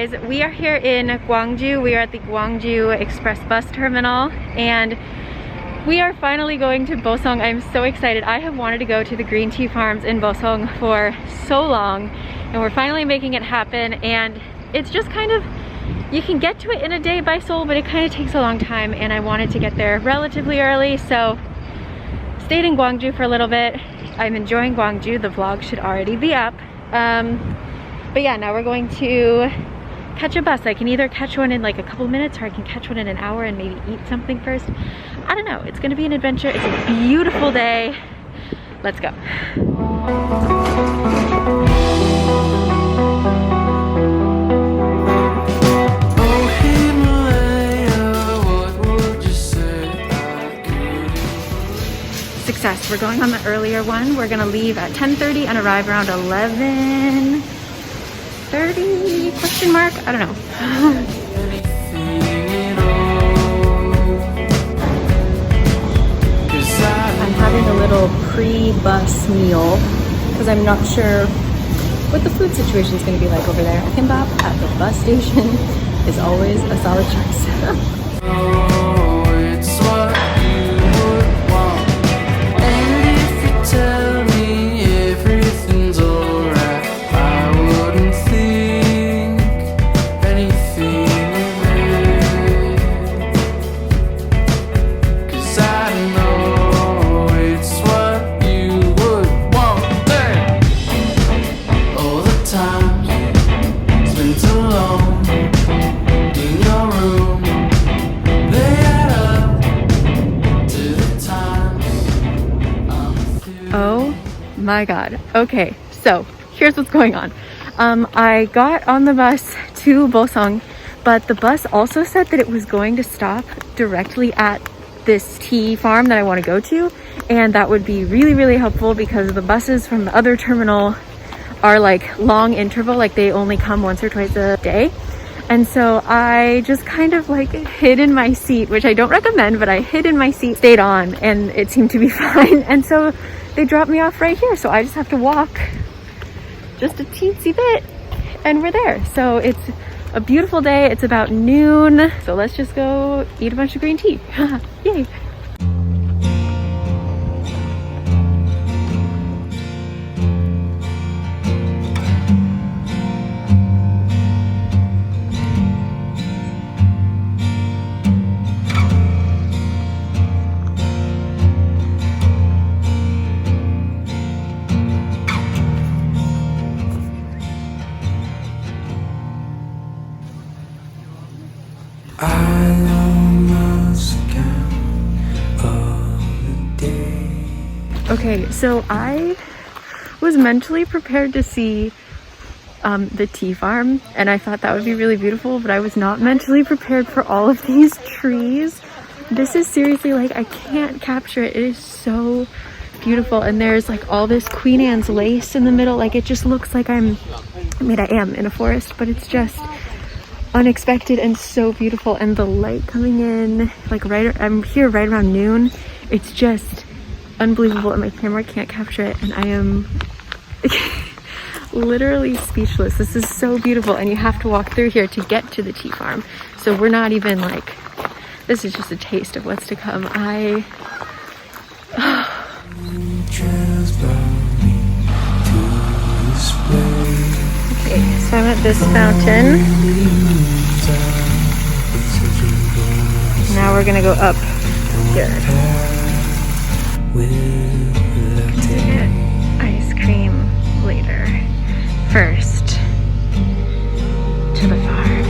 guys, we are here in Gwangju. We are at the Gwangju Express bus terminal and we are finally going to Boseong. I'm so excited. I have wanted to go to the green tea farms in Boseong for so long and we're finally making it happen. And it's just kind of, you can get to it in a day by Seoul, but it kind of takes a long time and I wanted to get there relatively early, so stayed in Gwangju for a little bit. I'm enjoying Gwangju. The vlog should already be up. But yeah, now we're going to catch a bus. I can either catch one in like a couple minutes or I can catch one in an hour and maybe eat something first. I don't know. It's gonna be an adventure. It's a beautiful day. Let's go. Success. We're going on the earlier one. We're gonna leave at 10:30 and arrive around 11:30 question mark? I don't know. I'm having a little pre-bus meal because I'm not sure what the food situation is going to be like over there. A kimbap at the bus station is always a solid choice. My God. Okay, so here's what's going on. I got on the bus to Boseong, but the bus also said that it was going to stop directly at this tea farm that I want to go to, and that would be really, really helpful because the buses from the other terminal are like long interval, like they only come once or twice a day. And so I just kind of like hid in my seat, which I don't recommend, but I hid in my seat, stayed on, and it seemed to be fine. And so they dropped me off right here. So I just have to walk just a teensy bit and we're there. So it's a beautiful day. It's about noon. So let's just go eat a bunch of green tea. Yay. Okay, so I was mentally prepared to see the tea farm and I thought that would be really beautiful, but I was not mentally prepared for all of these trees. This is seriously like, I can't capture it. It is so beautiful, and there's like all this Queen Anne's lace in the middle. Like it just looks like I am in a forest, but it's just unexpected and so beautiful. And the light coming in, like I'm here right around noon. It's just unbelievable and my camera can't capture it, and I am literally speechless. This is so beautiful, and you have to walk through here to get to the tea farm. So we're not even like, this is just a taste of what's to come. Okay, so I'm at this fountain. Now we're gonna go up here. To get ice cream later. First, to the farm.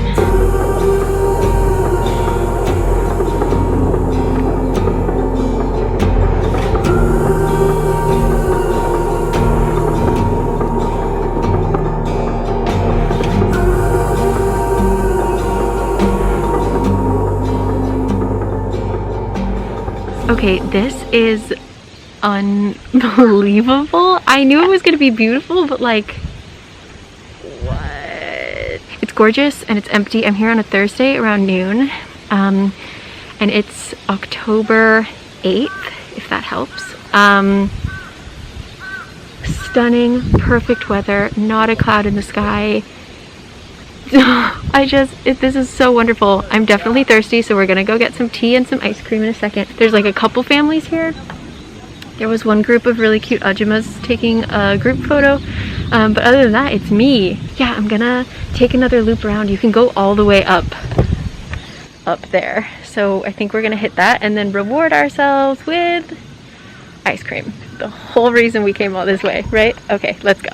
Okay, this is unbelievable. I knew it was gonna be beautiful, but like, what? It's gorgeous and it's empty. I'm here on a Thursday around noon, and it's October 8th, if that helps. Stunning, perfect weather, not a cloud in the sky. This is so wonderful. I'm definitely thirsty, so we're gonna go get some tea and some ice cream in a second. There's like a couple families here. There was one group of really cute ajumas taking a group photo, but other than that, it's me. Yeah, I'm gonna take another loop around. You can go all the way up there. So I think we're gonna hit that and then reward ourselves with ice cream. The whole reason we came all this way, right? Okay, let's go.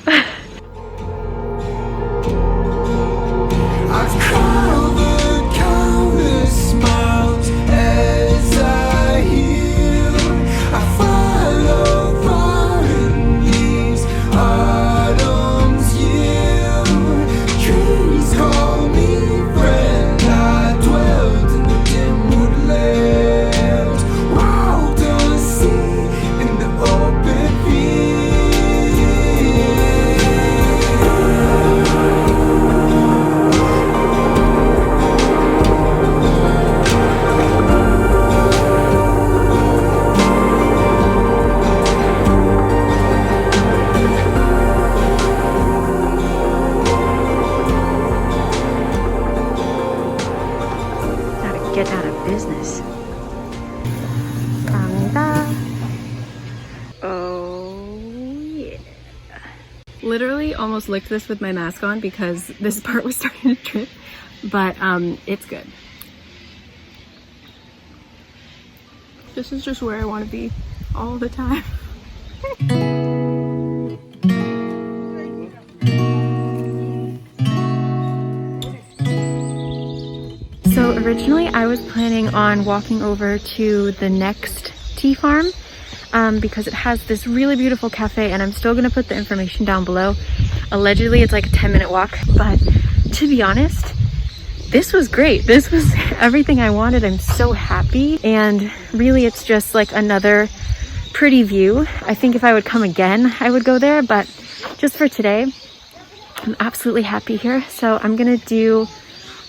Get out of business. 갑니다. Oh yeah. Literally almost licked this with my mask on because this part was starting to trip, but it's good. This is just where I want to be all the time. So originally I was planning on walking over to the next tea farm because it has this really beautiful cafe, and I'm still gonna put the information down below. Allegedly it's like a 10-minute walk, but to be honest, this was great. This was everything I wanted. I'm so happy, and really it's just like another pretty view. I think if I would come again I would go there, but just for today I'm absolutely happy here. So I'm gonna do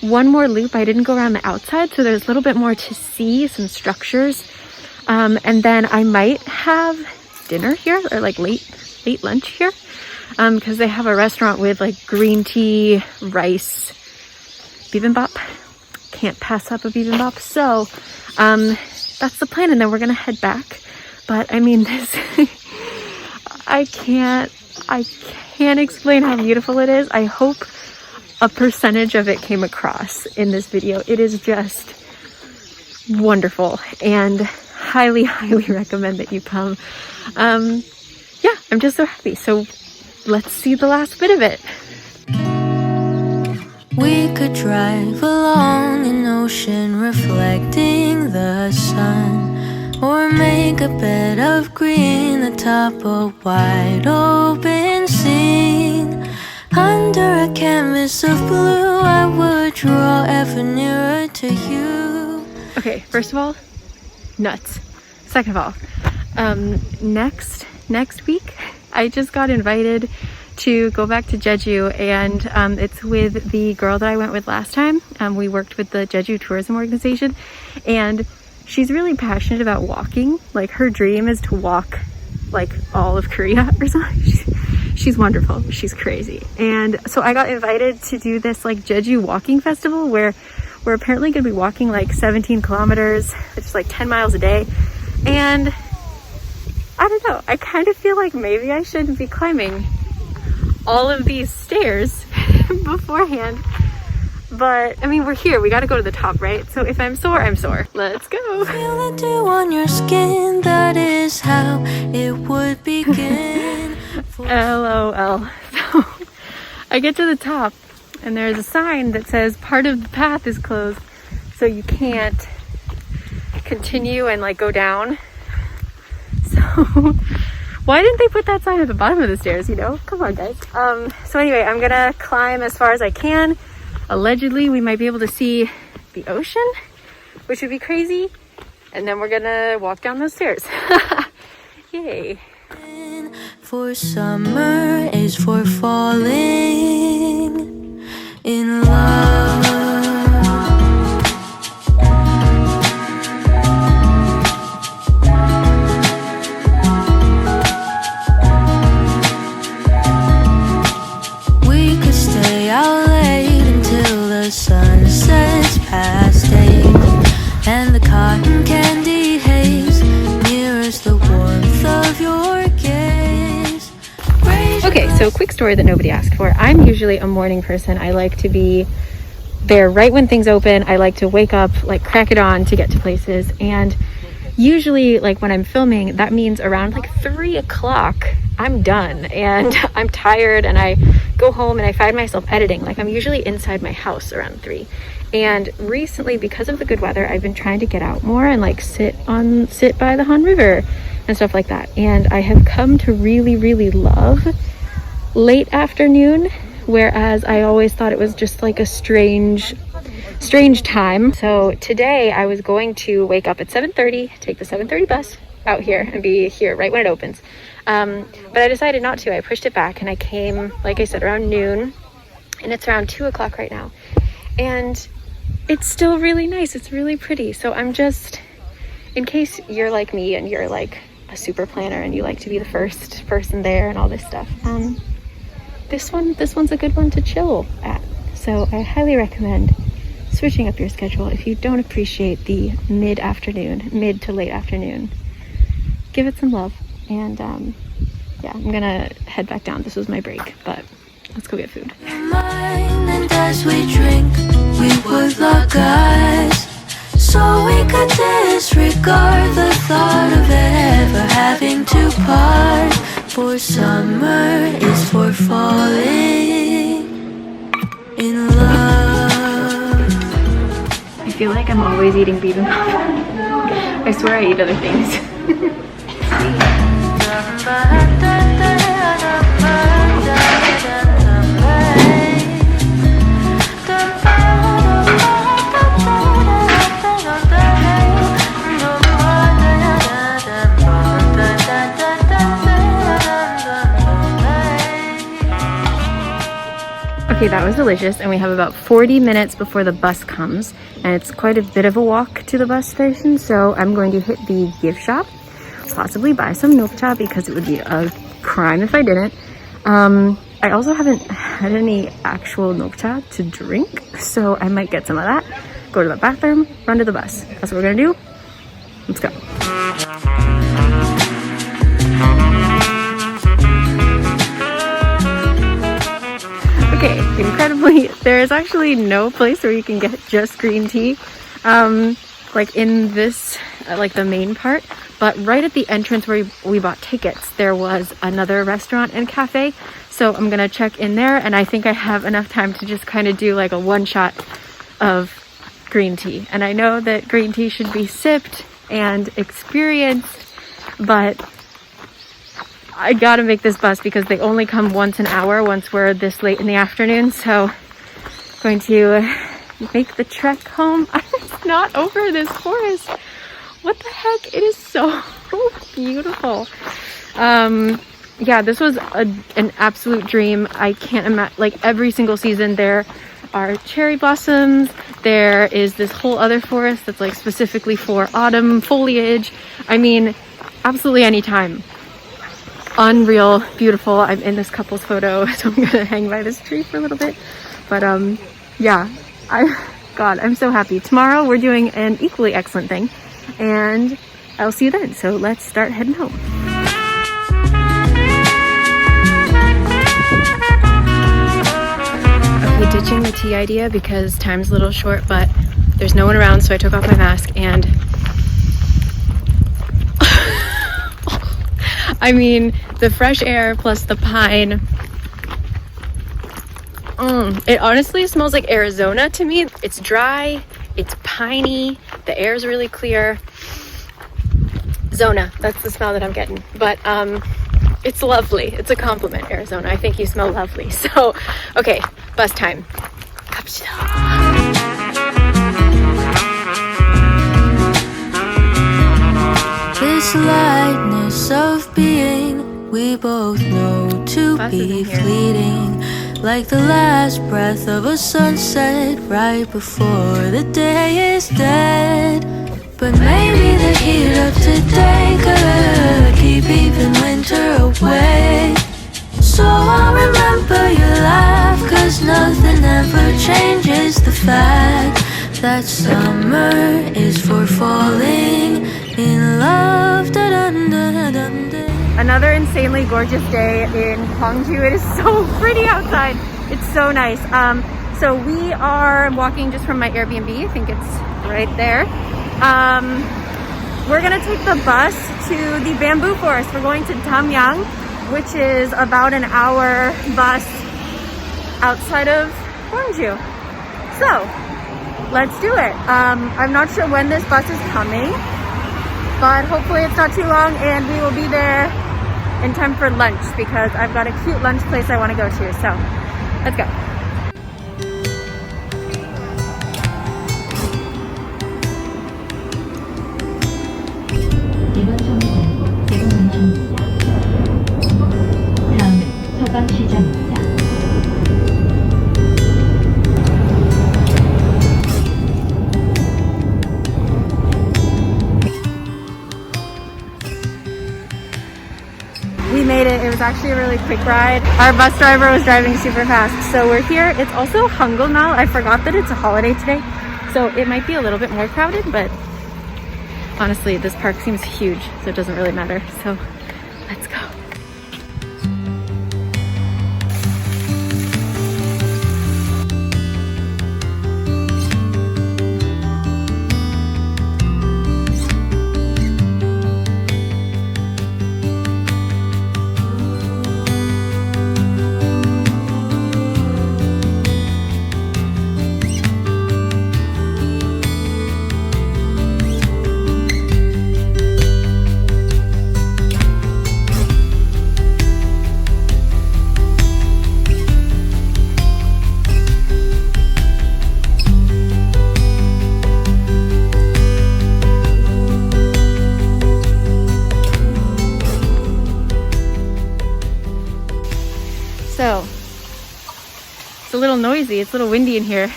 one more loop. I didn't go around the outside, so there's a little bit more to see, some structures, and then I might have dinner here, or like late lunch here, because they have a restaurant with like green tea, rice, bibimbap. Can't pass up a bibimbap. So that's the plan, and then we're gonna head back. But I mean, this I can't explain how beautiful it is. I hope a percentage of it came across in this video. It is just wonderful, and highly recommend that you come. Yeah, I'm just so happy. So let's see the last bit of it. We could drive along an ocean reflecting the sun, or make a bed of green atop a wide open scene. Under a canvas of blue, I would draw ever nearer to you. Okay, first of all, nuts. Second of all, next week, I just got invited to go back to Jeju, and it's with the girl that I went with last time. We worked with the Jeju tourism organization, and she's really passionate about walking. Like, her dream is to walk like all of Korea or something. She's wonderful. She's crazy. And so I got invited to do this like Jeju walking festival where we're apparently going to be walking like 17 kilometers, which is like 10 miles a day. And I don't know, I kind of feel like maybe I should be climbing all of these stairs beforehand. But I mean, we're here, we got to go to the top, right? So if I'm sore, I'm sore. Let's go. Feel the dew on your skin, that is how it would begin. LOL. So I get to the top, and there's a sign that says part of the path is closed, so you can't continue and like go down. So why didn't they put that sign at the bottom of the stairs, you know? Come on, guys. So anyway, I'm gonna climb as far as I can. Allegedly we might be able to see the ocean, which would be crazy, and then we're gonna walk down those stairs. Yay. For summer is for falling in love. We could stay out late until So quick story that nobody asked for. I'm usually a morning person. I like to be there right when things open. I like to wake up, like crack it on to get to places. And usually like when I'm filming, that means around like 3 o'clock I'm done and I'm tired and I go home and I find myself editing. Like I'm usually inside my house around 3. And recently, because of the good weather, I've been trying to get out more and like sit by the Han River and stuff like that. And I have come to really love late afternoon, whereas I always thought it was just like a strange time. So today I was going to wake up at 7:30, take the 7:30 bus out here and be here right when it opens. But I decided not to. I pushed it back and I came, like I said, around noon, and it's around 2 o'clock right now. And it's still really nice. It's really pretty. So I'm just, in case you're like me and you're like a super planner and you like to be the first person there and all this stuff, this one's a good one to chill at. So I highly recommend switching up your schedule if you don't appreciate the mid to late afternoon. Give it some love. And yeah, I'm gonna head back down. This was my break, but let's go get food. And as we drink, we would lock eyes, so we could disregard the thought of ever having to part. For summer is for falling in love. I feel like I'm always eating bibimbap. I swear I eat other things. Okay, that was delicious, and we have about 40 minutes before the bus comes, and it's quite a bit of a walk to the bus station, so I'm going to hit the gift shop, possibly buy some nokcha because it would be a crime if I didn't. I also haven't had any actual nokcha to drink, so I might get some of that, go to the bathroom, run to the bus. That's what we're gonna do. Let's go. Okay, incredibly, there is actually no place where you can get just green tea, like in this, like the main part, but right at the entrance where we bought tickets, there was another restaurant and cafe, so I'm gonna check in there, and I think I have enough time to just kind of do like a one shot of green tea. And I know that green tea should be sipped and experienced, but I gotta make this bus because they only come once an hour once we're this late in the afternoon. So I'm going to make the trek home. I'm not over this forest. What the heck? It is so beautiful. Yeah, this was an absolute dream. I can't imagine, like every single season there are cherry blossoms. There is this whole other forest that's like specifically for autumn foliage. I mean, absolutely anytime. Unreal, beautiful. I'm in this couple's photo, so I'm gonna hang by this tree for a little bit. But yeah, God, I'm so happy. Tomorrow we're doing an equally excellent thing, and I'll see you then. So let's start heading home. Okay, ditching the tea idea because time's a little short, but there's no one around, so I took off my mask and I mean, the fresh air plus the pine, it honestly smells like Arizona to me. It's dry, it's piney, the air is really clear. Zona, that's the smell that I'm getting. But it's lovely. It's a compliment, Arizona. I think you smell lovely. So, okay, bus time. This lightness of being, we both know to be fleeting, like the last breath of a sunset right before the day is dead. But maybe the heat of today could keep even winter away. So I'll remember your laugh, 'cause nothing ever changes the fact that summer is for falling in love. Da -dun -dun -dun -dun. another insanely gorgeous day in Gwangju. It is so pretty outside. It's so nice. So we are walking just from my Airbnb. I think it's right there. We're gonna take the bus to the bamboo forest. We're going to Damyang, which is about an hour bus outside of Gwangju. So let's do it. I'm not sure when this bus is coming, but hopefully it's not too long and we will be there in time for lunch because I've got a cute lunch place I want to go to. So let's go. We made it. It was actually a really quick ride. Our bus driver was driving super fast. So we're here. It's also Hangul now. I forgot that it's a holiday today. So it might be a little bit more crowded, but honestly, this park seems huge, so it doesn't really matter. So let's go. So it's a little noisy, it's a little windy in here,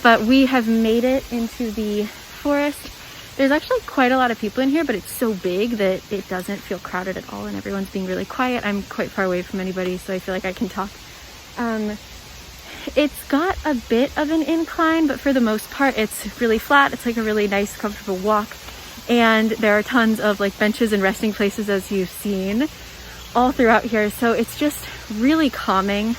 but we have made it into the forest. There's actually quite a lot of people in here, but it's so big that it doesn't feel crowded at all and everyone's being really quiet. I'm quite far away from anybody, so I feel like I can talk. It's got a bit of an incline, but for the most part it's really flat. It's like a really nice, comfortable walk, and there are tons of like benches and resting places, as you've seen, all throughout here. So it's just really calming.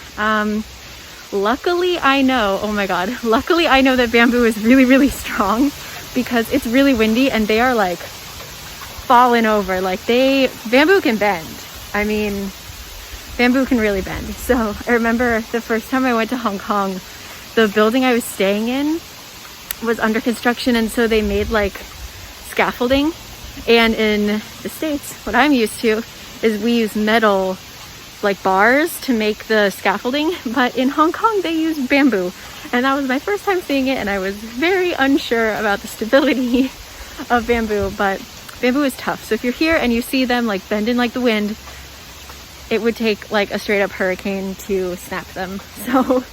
Luckily I know, oh my god, luckily I know that bamboo is really, really strong because it's really windy and they are like falling over. Like bamboo can bend. I mean, bamboo can really bend. So I remember the first time I went to Hong Kong, the building I was staying in was under construction, and so they made like scaffolding. And in the States, what I'm used to is we use metal like bars to make the scaffolding, but in Hong Kong they use bamboo, and that was my first time seeing it, and I was very unsure about the stability of bamboo. But bamboo is tough, so if you're here and you see them like bending like the wind, it would take like a straight up hurricane to snap them. So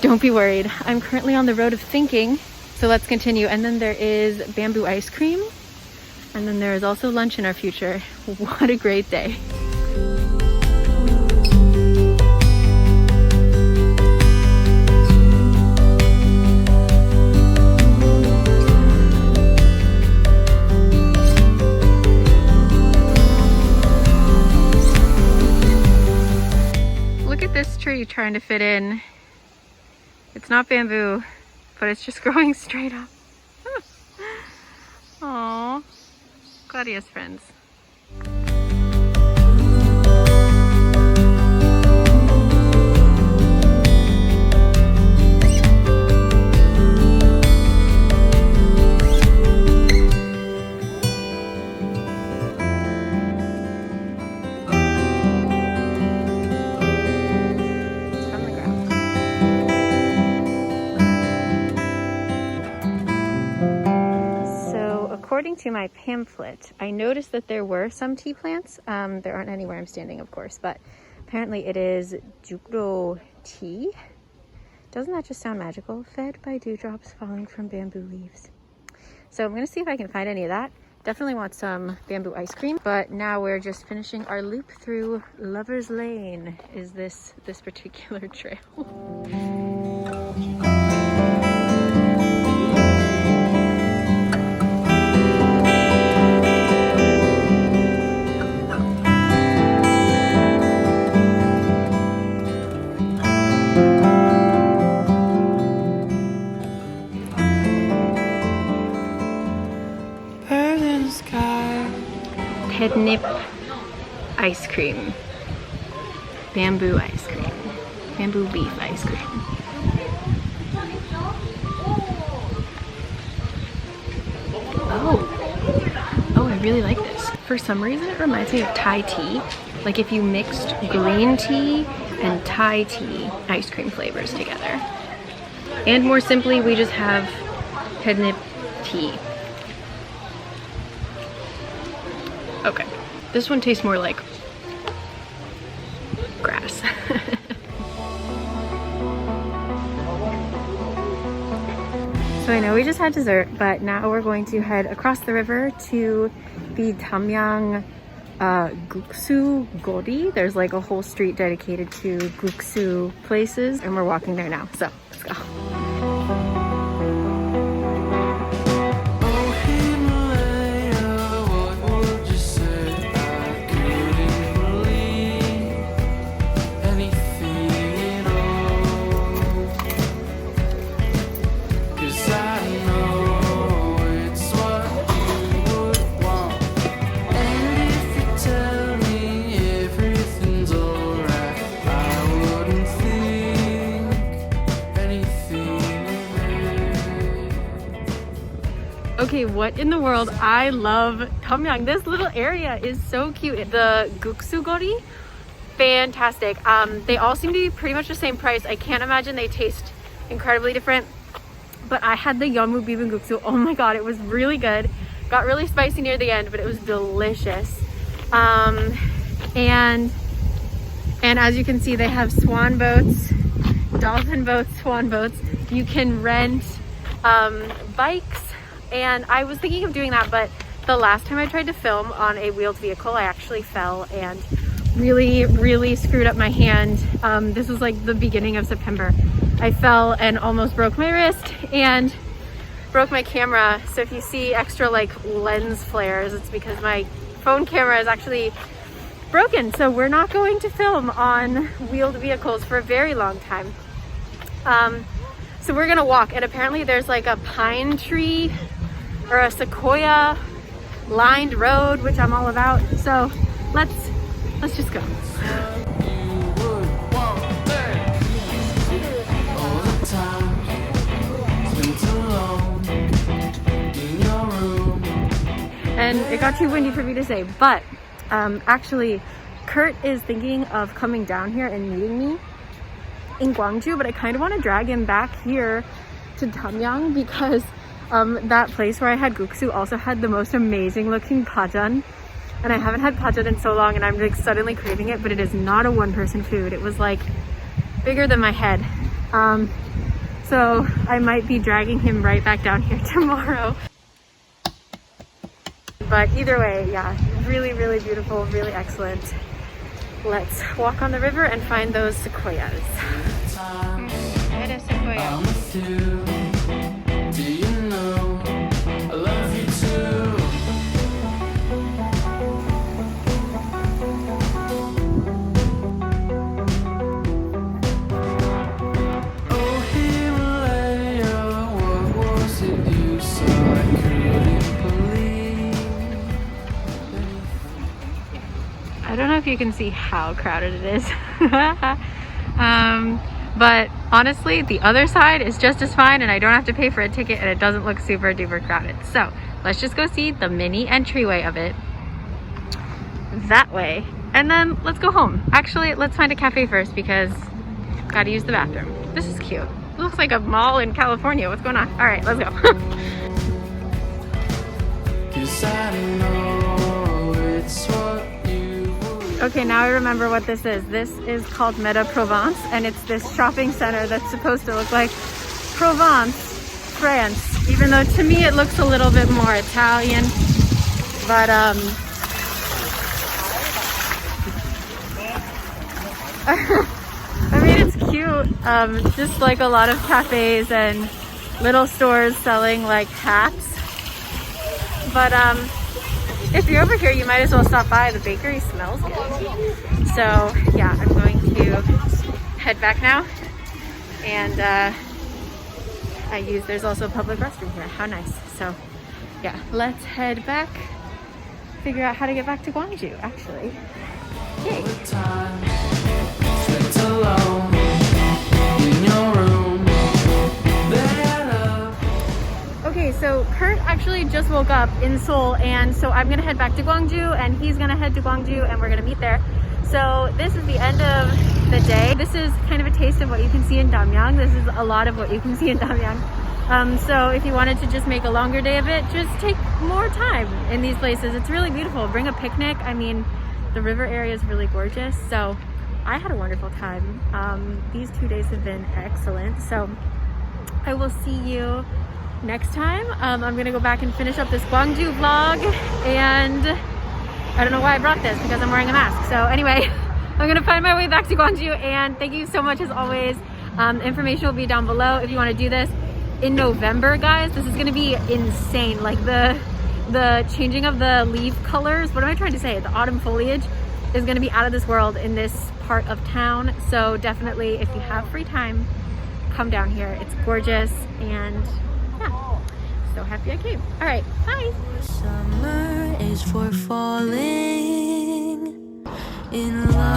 don't be worried. I'm currently on the road of thinking, so let's continue. And then there is bamboo ice cream, and then there is also lunch in our future. What a great day. Look at this tree trying to fit in. It's not bamboo, but it's just growing straight up. Aww. Glad he has friends. According to my pamphlet, I noticed that there were some tea plants. There aren't any where I'm standing, of course, but apparently it is jukro tea. Doesn't that just sound magical? Fed by dewdrops falling from bamboo leaves. So I'm gonna see if I can find any of that. Definitely want some bamboo ice cream, but now we're just finishing our loop through Lover's Lane, is this particular trail. catnip ice cream. Bamboo ice cream. Bamboo leaf ice cream. Oh, I really like this. For some reason it reminds me of Thai tea. Like if you mixed green tea and Thai tea ice cream flavors together. And more simply, we just have catnip tea. Okay, this one tastes more like grass. So I know we just had dessert, but now we're going to head across the river to the Damyang Guksu Gori. There's like a whole street dedicated to Guksu places, and we're walking there now. So let's go. Okay, what in the world? I love Damyang. This little area is so cute. The Guksu Gori, fantastic. They all seem to be pretty much the same price. I can't imagine they taste incredibly different. But I had the Yeonmu Bibimbap. Oh my god, it was really good. Got really spicy near the end, but it was delicious. And as you can see, they have swan boats, dolphin boats, swan boats. You can rent bikes. And I was thinking of doing that, but the last time I tried to film on a wheeled vehicle, I actually fell and really screwed up my hand. This was like the beginning of September. I fell and almost broke my wrist and broke my camera. So if you see extra like lens flares, it's because my phone camera is actually broken. So we're not going to film on wheeled vehicles for a very long time. So we're gonna walk, and apparently there's like a pine tree or a sequoia lined road, which I'm all about. So let's just go. And it got too windy for me to say, but actually Kurt is thinking of coming down here and meeting me in Gwangju, but I kind of want to drag him back here to Damyang because that place where I had Guksu also had the most amazing looking pajan, and I haven't had pajan in so long, and I'm like suddenly craving it. But it is not a one-person food. It was like bigger than my head, so I might be dragging him right back down here tomorrow. But either way, yeah, really beautiful, really excellent. Let's walk on the river and find those sequoias. It is sequoia. I don't know if you can see how crowded it is. But honestly, the other side is just as fine, and I don't have to pay for a ticket, and it doesn't look super duper crowded. So let's just go see the mini entryway of it that way, and then let's go home. Actually, let's find a cafe first because gotta use the bathroom. This is cute. It looks like a mall in California. What's going on? All right, let's go. Okay, now I remember what this is. This is called Meta Provence, and it's this shopping center that's supposed to look like Provence, France, even though to me it looks a little bit more Italian. But I mean, it's cute. Just like a lot of cafes and little stores selling like hats. But if you're over here, you might as well stop by. The bakery smells good. So yeah, I'm going to head back now. And there's also a public restroom here. How nice. So yeah, let's head back figure out how to get back to Gwangju, actually. Yay. Okay, so Kurt actually just woke up in Seoul, and so I'm gonna head back to Gwangju, and he's gonna head to Gwangju, and we're gonna meet there. So this is the end of the day. This is kind of a taste of what you can see in Damyang. This is a lot of what you can see in Damyang. So if you wanted to just make a longer day of it, just take more time in these places. It's really beautiful. Bring a picnic. I mean, the river area is really gorgeous. So I had a wonderful time. These 2 days have been excellent. So I will see you next time. I'm gonna go back and finish up this Gwangju vlog, and I don't know why I brought this because I'm wearing a mask. So anyway, I'm gonna find my way back to Gwangju, and thank you so much as always. Information will be down below if you want to do this in November, guys. This is gonna be insane. Like the changing of the leaf colors, what am I trying to say? The autumn foliage is gonna be out of this world in this part of town. So definitely, if you have free time, come down here. It's gorgeous, and yeah, so happy I came. All right, bye. Summer is for falling in love.